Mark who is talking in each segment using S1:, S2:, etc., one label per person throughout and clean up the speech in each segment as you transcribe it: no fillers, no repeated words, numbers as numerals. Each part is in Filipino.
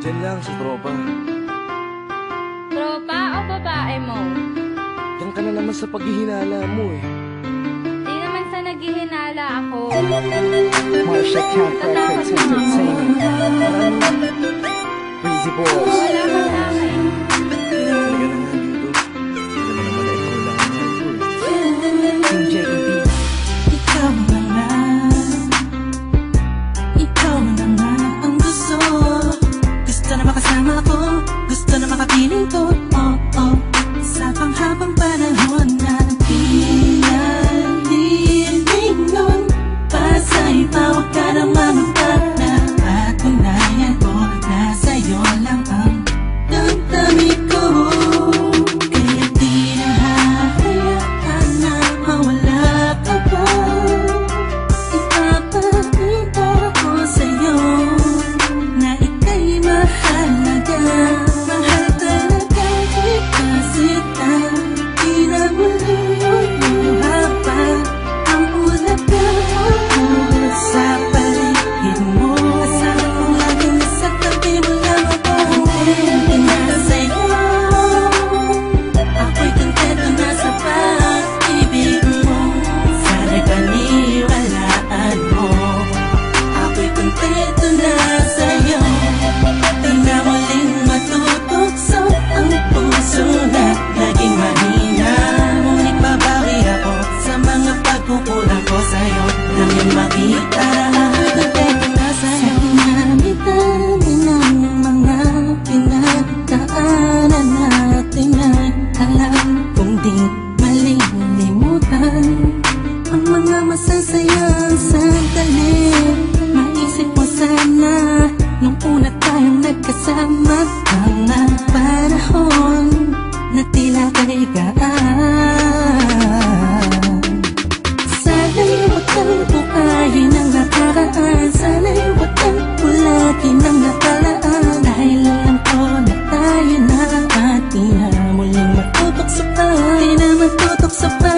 S1: Diyan lang sa tropa.
S2: Tropa o babae mo?
S1: Diyan ka na naman sa paghihinala mo eh.
S2: Di naman sa naghihinala ako.
S3: Marsha Camp Records Entertainment. Breezy Boys.
S2: Wala ka sa akin.
S1: Talaga na nga dito. Alam mo naman na ikaw lang ang mahal ko eh.
S3: Team JEB. Ikaw na nga. Ikaw na nga ang gusto. Gusto na makasama ko. Gusto na makapiling ko. Oh, oh. Sa panghabang panahon na pinaliling nun. Pasa'y pawag ka na manutag na patunayan ko na sa'yo lang ang damdamin ko. Kaya di na hahayaan na mawala ka pa. Ipapakita ko sa'yo na ika'y mahalaga. Mahal talaga kita sita. Di na muli haba ang ulaga sa paligid mo. Asahan kong lagi nasa tabi mo lang ako. Hindi na sa'yo. Ako'y kontento na sa pag-ibig mo. Sana'y paniwalaan mo. Ako'y kontento na sa'yo. Di na muling matutukso ang puso na naging mahina. Ngunit babawi ako sa mga pagkukulang ko sa'yo. Nang yung makita na kontento na sa'yo. Dami-dami ng mga pinagdaanan natin ay alam kong di malilimutan. Ang mga masasayang sandali. Maisip mo sana nung una tayong nagkasama. Mga panahon na tila kay gaan. Sana'y huwag kang bukayin ang nakaraan. Sana'y huwag kang ulagin ang nakalaan. Dahil alam ko na tayo na at di na muling matutok sa pa. Di na matutok sa pa.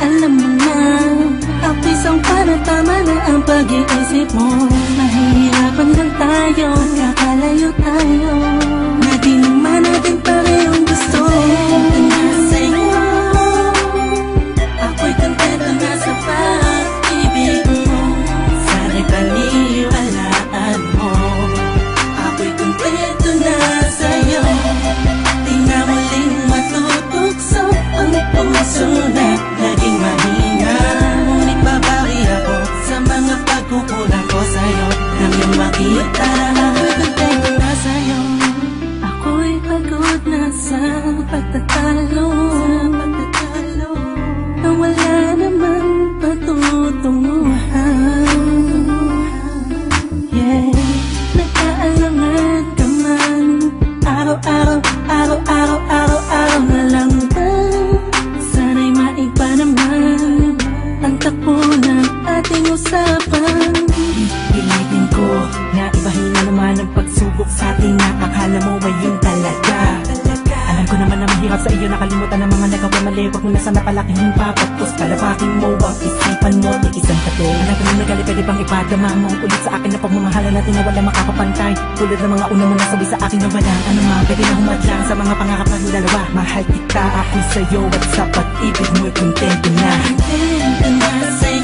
S3: Alam mo na, ako'y sangpa na tama na ang pag-iisip mo. Mahihirapan lang tayo, kakalayo tayo. Na di naman natin parehong gusto. Na sa'yo, ako'y kontento na sa pag-ibig mo. Sana'y paniwalaan mo. Ako'y kontento na sa'yo. Di na muling matutukso ang puso na naging mahina. Ngunit babawi ako sa mga pagkukulang ko sa'yo. Nang yung makita na ako'y kontento na sa'yo. Ako'y pagod na sa pagtatalo. Na wala namang patutunguhan. Yeah, nagkaalangan ka man. Araw-araw, araw-araw, araw-araw na lang ba? Sana'y maiba naman ang takbo ng ating usapan. Pilitin ko na ibahin na naman ang pagsubok sa ating akala mo ba yun talaga? Alam ko naman na mahirap sa iyo nakalimutan ang mga nagawa mali. Huwag mo na sana palaking papagpos. Kalabating mo ang isipan mo, tikisan ka to. Alam ko na nagali, pwede bang ipadama mo ulit sa akin na pagmamahala natin na wala makakapantay. Tulad ng mga una mo nasabi sa akin na walang ano nga, pwede na humadlang sa mga pangarap ng dalawa. Mahal kita, ako sa'yo at sa pag-ibig mo'y kontento na. Kontento na sa'yo.